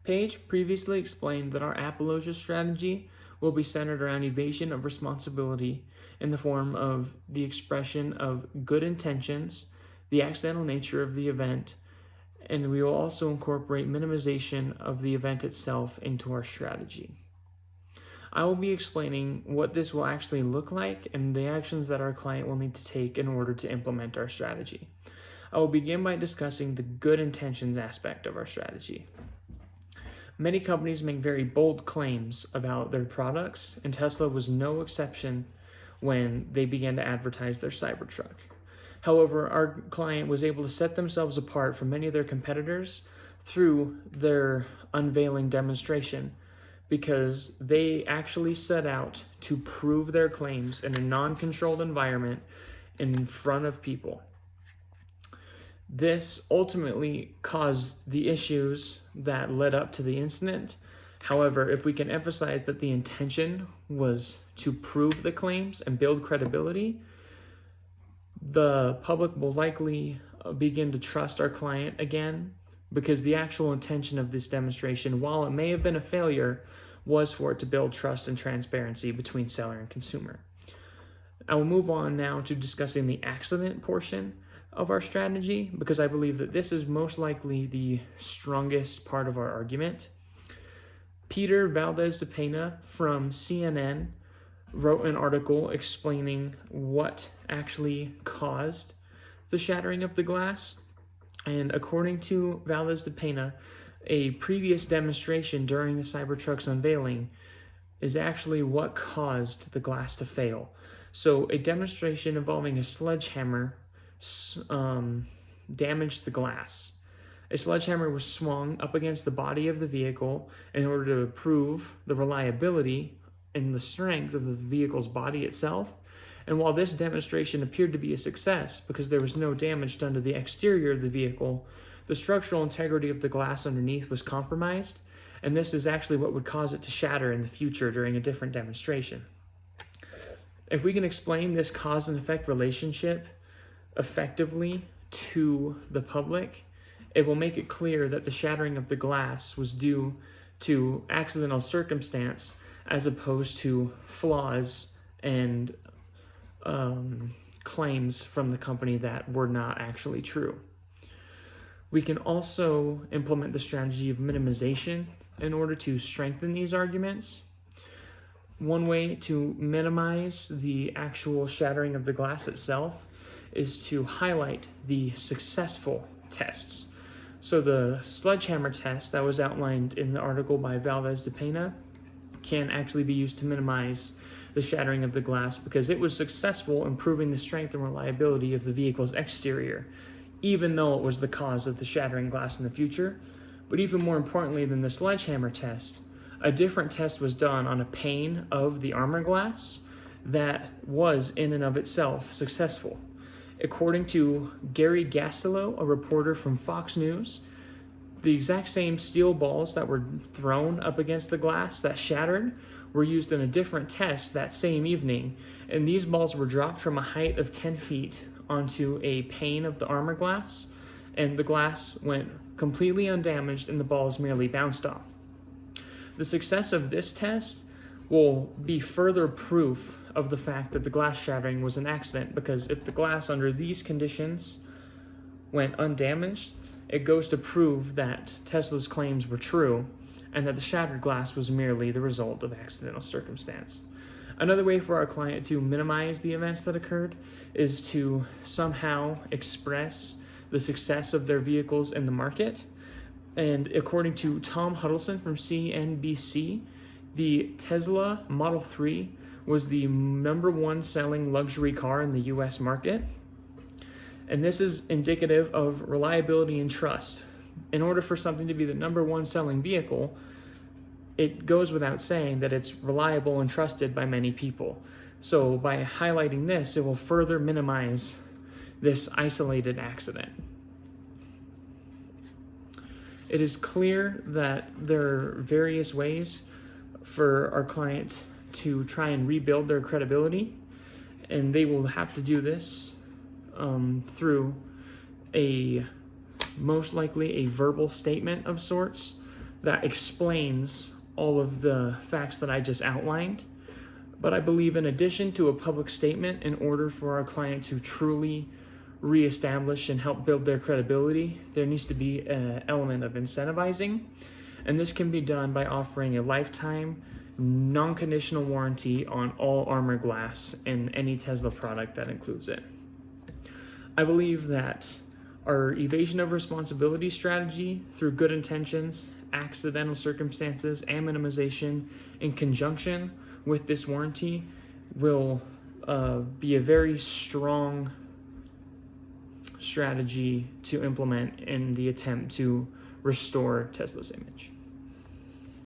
Page previously explained that our Apologia strategy will be centered around evasion of responsibility in the form of the expression of good intentions, the accidental nature of the event, and we will also incorporate minimization of the event itself into our strategy. I will be explaining what this will actually look like and the actions that our client will need to take in order to implement our strategy. I will begin by discussing the good intentions aspect of our strategy. Many companies make very bold claims about their products, and Tesla was no exception when they began to advertise their Cybertruck. However, our client was able to set themselves apart from many of their competitors through their unveiling demonstration, because they actually set out to prove their claims in a non-controlled environment in front of people. This ultimately caused the issues that led up to the incident. However, if we can emphasize that the intention was to prove the claims and build credibility, the public will likely begin to trust our client again, because the actual intention of this demonstration, while it may have been a failure, was for it to build trust and transparency between seller and consumer. I will move on now to discussing the accident portion of our strategy, because I believe that this is most likely the strongest part of our argument. Peter Valdez de Pena from CNN wrote an article explaining what actually caused the shattering of the glass. And according to Valdez de Pena, a previous demonstration during the Cybertruck's unveiling is actually what caused the glass to fail. So a demonstration involving a sledgehammer damaged the glass. A sledgehammer was swung up against the body of the vehicle in order to prove the reliability and the strength of the vehicle's body itself. And while this demonstration appeared to be a success because there was no damage done to the exterior of the vehicle, the structural integrity of the glass underneath was compromised, and this is actually what would cause it to shatter in the future during a different demonstration. If we can explain this cause and effect relationship effectively to the public, it will make it clear that the shattering of the glass was due to accidental circumstance as opposed to flaws and claims from the company that were not actually true. We can also implement the strategy of minimization in order to strengthen these arguments. One way to minimize the actual shattering of the glass itself is to highlight the successful tests. So the sledgehammer test that was outlined in the article by Valdez de Pena can actually be used to minimize the shattering of the glass because it was successful in proving the strength and reliability of the vehicle's exterior, even though it was the cause of the shattering glass in the future. But even more importantly than the sledgehammer test, a different test was done on a pane of the armor glass that was in and of itself successful. According to Gary Gastilow, a reporter from Fox News, the exact same steel balls that were thrown up against the glass that shattered were used in a different test that same evening, and these balls were dropped from a height of 10 feet onto a pane of the armor glass, and the glass went completely undamaged and the balls merely bounced off. The success of this test will be further proof of the fact that the glass shattering was an accident, because if the glass under these conditions went undamaged, it goes to prove that Tesla's claims were true and that the shattered glass was merely the result of accidental circumstance. Another way for our client to minimize the events that occurred is to somehow express the success of their vehicles in the market. And according to Tom Huddleston from CNBC, the Tesla Model 3 was the #1 selling luxury car in the US market. And this is indicative of reliability and trust. In order for something to be the #1 selling vehicle, it goes without saying that it's reliable and trusted by many people. So by highlighting this, it will further minimize this isolated accident. It is clear that there are various ways for our client to try and rebuild their credibility, and they will have to do this through most likely a verbal statement of sorts that explains all of the facts that I just outlined. But I believe in addition to a public statement, in order for our client to truly reestablish and help build their credibility, there needs to be an element of incentivizing. And this can be done by offering a lifetime, non-conditional warranty on all armor glass in any Tesla product that includes it. I believe that our evasion of responsibility strategy through good intentions, accidental circumstances, and minimization in conjunction with this warranty will be a very strong strategy to implement in the attempt to restore Tesla's image.